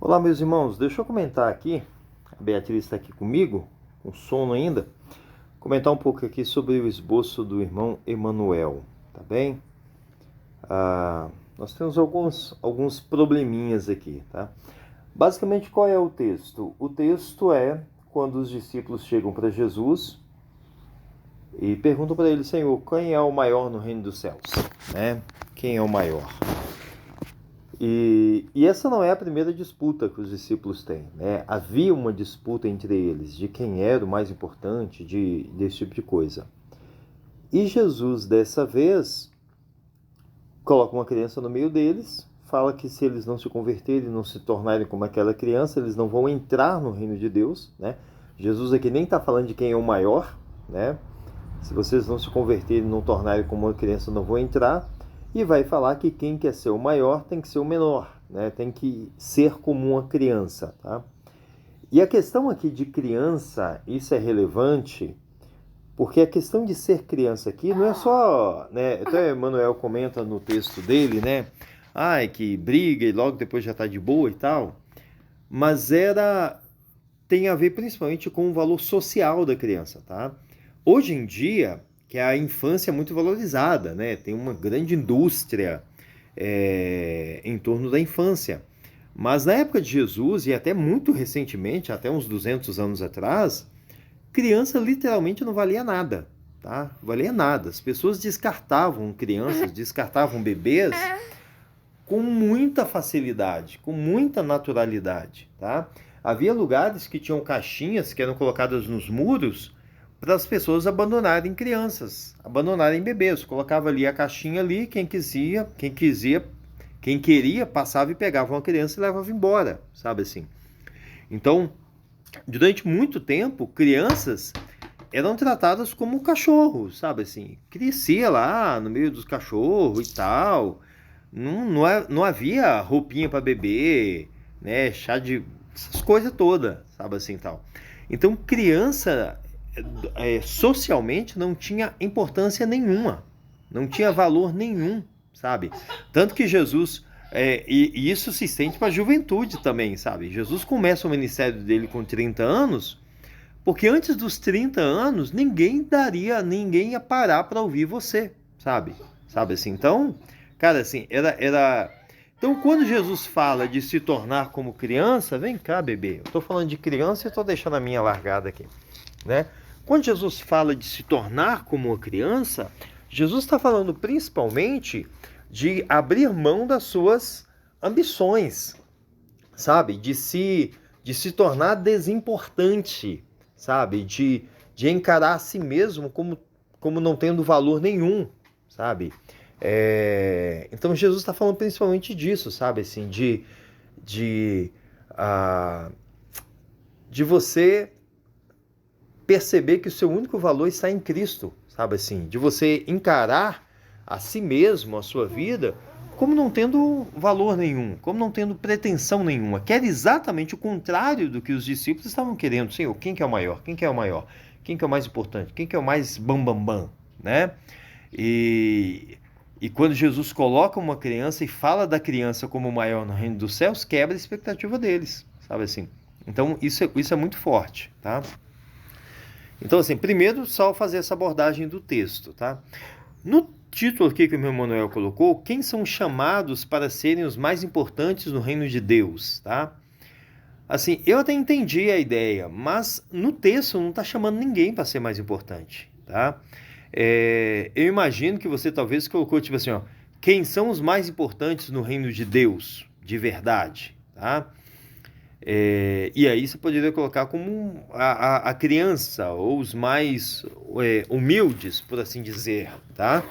Olá, meus irmãos, deixa eu comentar aqui. A Beatriz está aqui comigo, com sono ainda. Comentar um pouco aqui sobre o esboço do irmão Emanuel, tá bem? Nós temos alguns probleminhas aqui, tá? Basicamente, qual é o texto? O texto é quando os discípulos chegam para Jesus e perguntam para ele: Senhor, quem é o maior no reino dos céus? Né? Quem é o maior? E essa não é a primeira disputa que os discípulos têm, né? Havia uma disputa entre eles de quem era o mais importante, desse tipo de coisa. E Jesus, dessa vez, coloca uma criança no meio deles, fala que se eles não se converterem, não se tornarem como aquela criança, eles não vão entrar no reino de Deus, né? Jesus aqui nem está falando de quem é o maior, né? Se vocês não se converterem, não tornarem como uma criança, não vão entrar. E vai falar que quem quer ser o maior tem que ser o menor, né? Tem que ser como uma criança, tá? E a questão aqui de criança, isso é relevante, porque a questão de ser criança aqui não é só, né? Até Emmanuel comenta no texto dele, né? Ai, que briga e logo depois já tá de boa e tal. Mas tem a ver principalmente com o valor social da criança, tá? Hoje em dia, que a infância é muito valorizada, né? Tem uma grande indústria em torno da infância. Mas na época de Jesus, e até muito recentemente, até uns 200 anos atrás, criança literalmente não valia nada, tá? Não valia nada. As pessoas descartavam crianças, descartavam bebês com muita facilidade, com muita naturalidade, tá? Havia lugares que tinham caixinhas que eram colocadas nos muros para as pessoas abandonarem crianças, abandonarem bebês. Colocava ali a caixinha ali, quem queria passava e pegava uma criança e levava embora, sabe assim? Então, durante muito tempo, crianças eram tratadas como cachorros, sabe assim? Crescia lá no meio dos cachorros e tal. Não havia roupinha para beber, né? Chá de essas coisas todas, sabe assim tal. Então, criança socialmente não tinha importância nenhuma, não tinha valor nenhum, sabe? Tanto que Jesus e isso se estende para a juventude também, sabe? Jesus começa o ministério dele com 30 anos, porque antes dos 30 anos ninguém ia parar para ouvir você, sabe? Sabe assim? Então, cara, assim, era. Então, quando Jesus fala de se tornar como criança, vem cá, bebê. Eu tô falando de criança e tô deixando a minha largada aqui, né? Quando Jesus fala de se tornar como uma criança, Jesus está falando principalmente de abrir mão das suas ambições, sabe? De se tornar desimportante, sabe? De encarar a si mesmo como não tendo valor nenhum, sabe? Então Jesus está falando principalmente disso, sabe? Assim, de, uh, de você perceber que o seu único valor está em Cristo, sabe assim? De você encarar a si mesmo, a sua vida, como não tendo valor nenhum, como não tendo pretensão nenhuma, que era exatamente o contrário do que os discípulos estavam querendo. Senhor, quem que é o maior? Quem que é o maior? Quem que é o mais importante? Quem que é o mais bam, né? E, e quando Jesus coloca uma criança e fala da criança como o maior no reino dos céus, quebra a expectativa deles, sabe assim? Então isso é muito forte, tá? Então, assim, primeiro só fazer essa abordagem do texto, tá? No título aqui que o meu Manuel colocou, quem são chamados para serem os mais importantes no reino de Deus, tá? Assim, eu até entendi a ideia, mas no texto não está chamando ninguém para ser mais importante, tá? Eu imagino que você talvez colocou, tipo assim, ó, quem são os mais importantes no reino de Deus, de verdade, tá? E aí você poderia colocar como a criança, ou os mais humildes, por assim dizer, tá?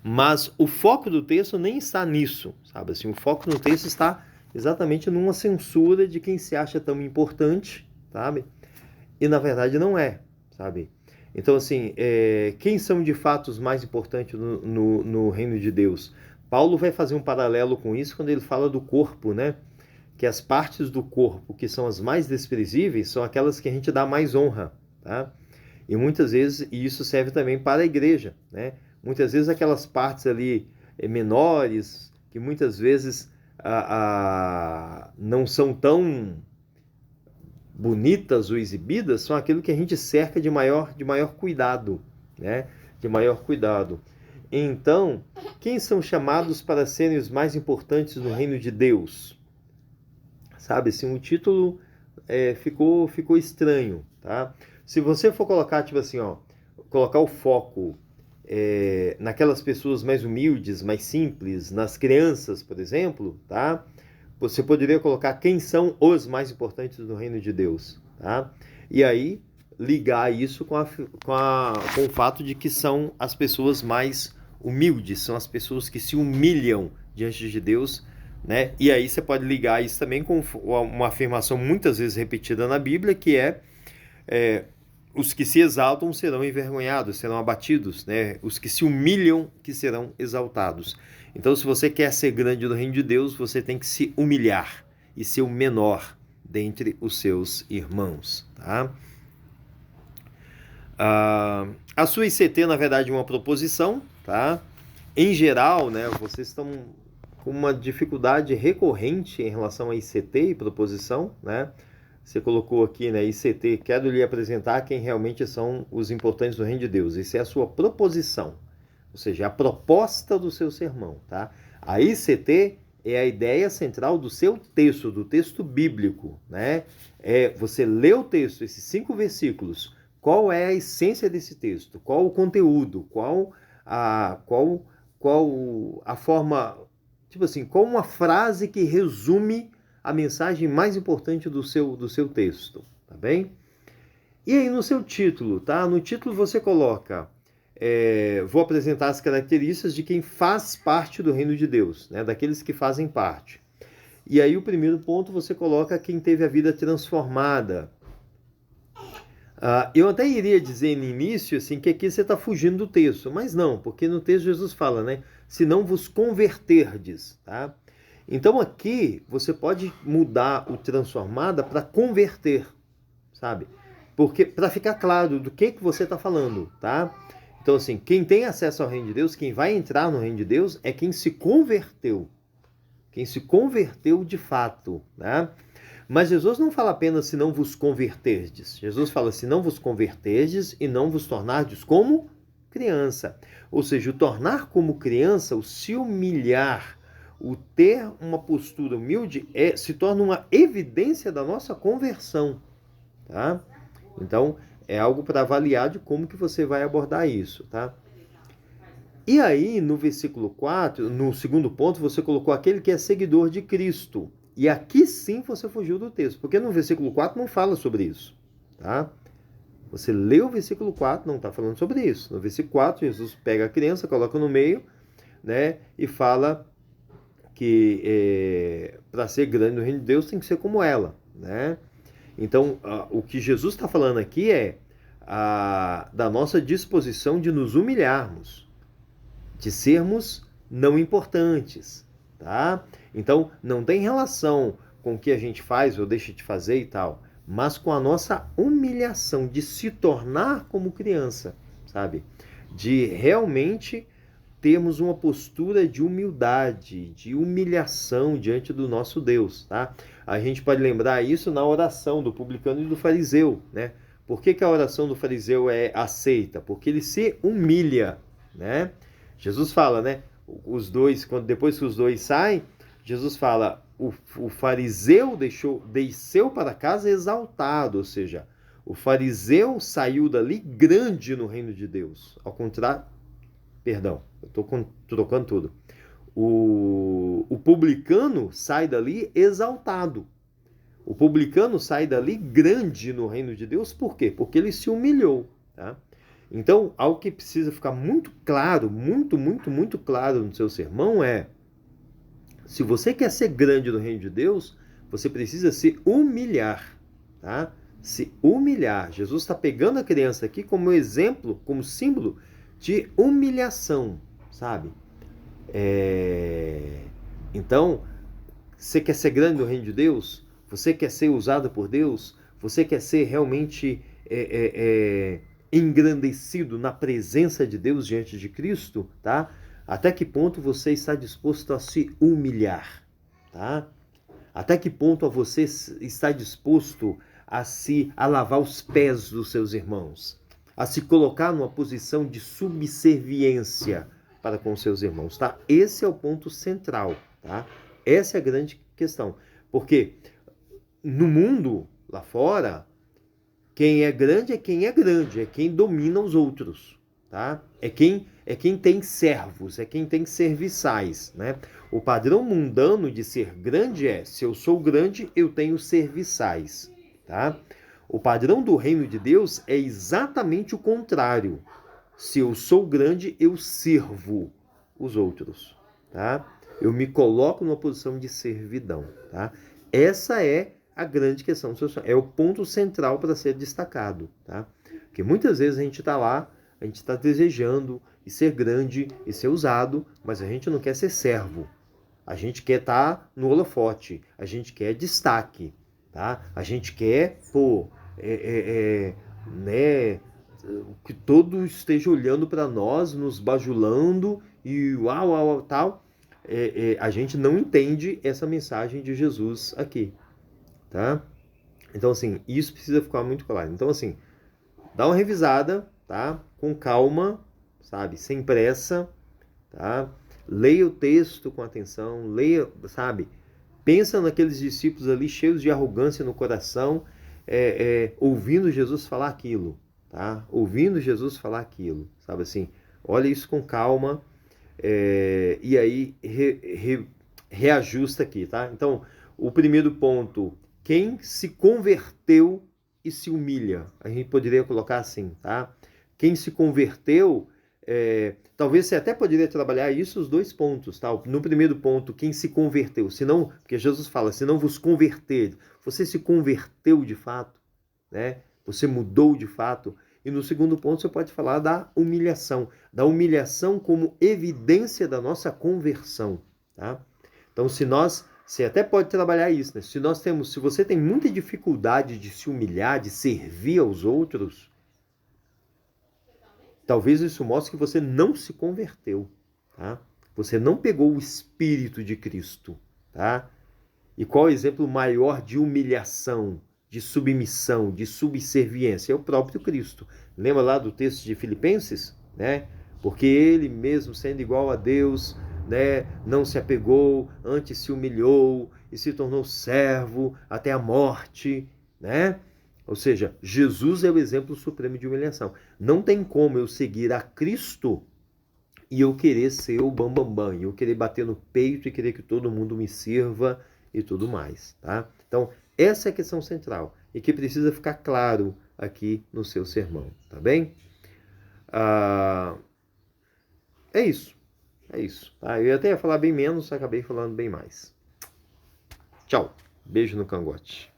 Mas o foco do texto nem está nisso, sabe? Assim, o foco do texto está exatamente numa censura de quem se acha tão importante, sabe? E na verdade não é, sabe? Então, assim, quem são de fato os mais importantes no reino de Deus? Paulo vai fazer um paralelo com isso quando ele fala do corpo, né? Que as partes do corpo que são as mais desprezíveis são aquelas que a gente dá mais honra, tá? E muitas vezes, e isso serve também para a igreja, né? Muitas vezes aquelas partes ali menores, que muitas vezes não são tão bonitas ou exibidas, são aquilo que a gente cerca de maior cuidado, né? De maior cuidado. Então, quem são chamados para serem os mais importantes no reino de Deus? Sabe, assim, o título ficou estranho, tá? Se você for colocar, tipo assim, ó, colocar o foco naquelas pessoas mais humildes, mais simples, nas crianças, por exemplo, tá? Você poderia colocar quem são os mais importantes no reino de Deus, tá? E aí ligar isso com o fato de que são as pessoas mais humildes, são as pessoas que se humilham diante de Deus, né? E aí você pode ligar isso também com uma afirmação muitas vezes repetida na Bíblia, que os que se exaltam serão envergonhados, serão abatidos, né? Os que se humilham que serão exaltados. Então, se você quer ser grande no reino de Deus, você tem que se humilhar e ser o menor dentre os seus irmãos, tá? A sua ICT, na verdade, é uma proposição, tá? Em geral, né, vocês estão com uma dificuldade recorrente em relação a ICT e proposição, né? Você colocou aqui, né, ICT, quero lhe apresentar quem realmente são os importantes do reino de Deus. Isso é a sua proposição, ou seja, a proposta do seu sermão, tá? A ICT é a ideia central do seu texto, do texto bíblico, né? Você lê o texto, esses 5 versículos, qual é a essência desse texto? Qual o conteúdo? Qual a forma, tipo assim, qual uma frase que resume a mensagem mais importante do seu texto, tá bem? E aí no seu título, tá? No título você coloca, vou apresentar as características de quem faz parte do reino de Deus, né? Daqueles que fazem parte. E aí o primeiro ponto você coloca quem teve a vida transformada. Eu até iria dizer no início assim, que aqui você está fugindo do texto, mas não, porque no texto Jesus fala, né? Se não vos converterdes, tá? Então aqui você pode mudar o transformada para converter, sabe? Porque para ficar claro do que você está falando, tá? Então assim, quem tem acesso ao reino de Deus, quem vai entrar no reino de Deus é quem se converteu de fato, né? Mas Jesus não fala apenas se não vos converterdes. Jesus fala se não vos converterdes e não vos tornardes como criança. Ou seja, o tornar como criança, o se humilhar, o ter uma postura humilde, se torna uma evidência da nossa conversão. Tá? Então, é algo para avaliar de como que você vai abordar isso. Tá? E aí, no versículo 4, no segundo ponto, você colocou aquele que é seguidor de Cristo. E aqui sim você fugiu do texto, porque no versículo 4 não fala sobre isso, tá? Você leu o versículo 4, não está falando sobre isso. No versículo 4, Jesus pega a criança, coloca no meio, né? E fala que para ser grande no reino de Deus tem que ser como ela, né? Então, o que Jesus está falando aqui é da nossa disposição de nos humilharmos, de sermos não importantes, tá? Então, não tem relação com o que a gente faz ou deixa de fazer e tal, mas com a nossa humilhação de se tornar como criança, sabe? De realmente termos uma postura de humildade, de humilhação diante do nosso Deus, tá? A gente pode lembrar isso na oração do publicano e do fariseu, né? Por que a oração do fariseu é aceita? Porque ele se humilha, né? Jesus fala, né? Depois que os dois saem, Jesus fala, o fariseu desceu para casa exaltado, ou seja, o fariseu saiu dali grande no reino de Deus. Ao contrário, perdão, eu estou trocando tudo. O publicano sai dali exaltado. O publicano sai dali grande no reino de Deus, por quê? Porque ele se humilhou, tá? Então, algo que precisa ficar muito claro, muito claro no seu sermão é: se você quer ser grande no reino de Deus, você precisa se humilhar, tá? Se humilhar. Jesus está pegando a criança aqui como exemplo, como símbolo de humilhação, sabe? Então, você quer ser grande no reino de Deus? Você quer ser usado por Deus? Você quer ser realmente engrandecido na presença de Deus diante de Cristo, tá? Até que ponto você está disposto a se humilhar, tá? Até que ponto você está disposto a lavar os pés dos seus irmãos, a se colocar numa posição de subserviência para com seus irmãos, tá? Esse é o ponto central, tá? Essa é a grande questão, porque no mundo lá fora, quem é grande, é quem domina os outros, tá? É quem tem servos, é quem tem serviçais, né? O padrão mundano de ser grande é: se eu sou grande, eu tenho serviçais, tá? O padrão do reino de Deus é exatamente o contrário. Se eu sou grande, eu sirvo os outros, tá? Eu me coloco numa posição de servidão, tá? Essa é a grande questão, é o ponto central para ser destacado, tá? Porque muitas vezes a gente está lá, a gente está desejando e ser grande e ser usado, mas a gente não quer ser servo. A gente quer estar no holofote, a gente quer destaque, tá? A gente quer, né, que todo esteja olhando para nós, nos bajulando e uau, uau, uau tal. A gente não entende essa mensagem de Jesus aqui, tá? Então, assim, isso precisa ficar muito claro. Então, assim, dá uma revisada, tá? Com calma, sabe? Sem pressa, tá? Leia o texto com atenção, leia, sabe? Pensa naqueles discípulos ali cheios de arrogância no coração, ouvindo Jesus falar aquilo, tá? Ouvindo Jesus falar aquilo, sabe assim? Olha isso com calma, e aí reajusta aqui, tá? Então, o primeiro ponto, quem se converteu e se humilha, a gente poderia colocar assim, tá? Quem se converteu, talvez você até poderia trabalhar isso, os dois pontos, tá? No primeiro ponto, quem se converteu, senão, porque Jesus fala, se não vos converter, você se converteu de fato, né? Você mudou de fato. E no segundo ponto você pode falar da humilhação como evidência da nossa conversão, tá? Então, você até pode trabalhar isso, né? Se você tem muita dificuldade de se humilhar, de servir aos outros, talvez isso mostre que você não se converteu, tá? Você não pegou o Espírito de Cristo, tá? E qual o exemplo maior de humilhação, de submissão, de subserviência? É o próprio Cristo. Lembra lá do texto de Filipenses, né? Porque ele mesmo, sendo igual a Deus, né, não se apegou, antes se humilhou e se tornou servo até a morte, né? Ou seja, Jesus é o exemplo supremo de humilhação. Não tem como eu seguir a Cristo e eu querer ser o bambambam, e eu querer bater no peito e querer que todo mundo me sirva e tudo mais, tá? Então, essa é a questão central e que precisa ficar claro aqui no seu sermão, tá bem? É isso, é isso. Tá? Eu até ia falar bem menos, acabei falando bem mais. Tchau, beijo no cangote.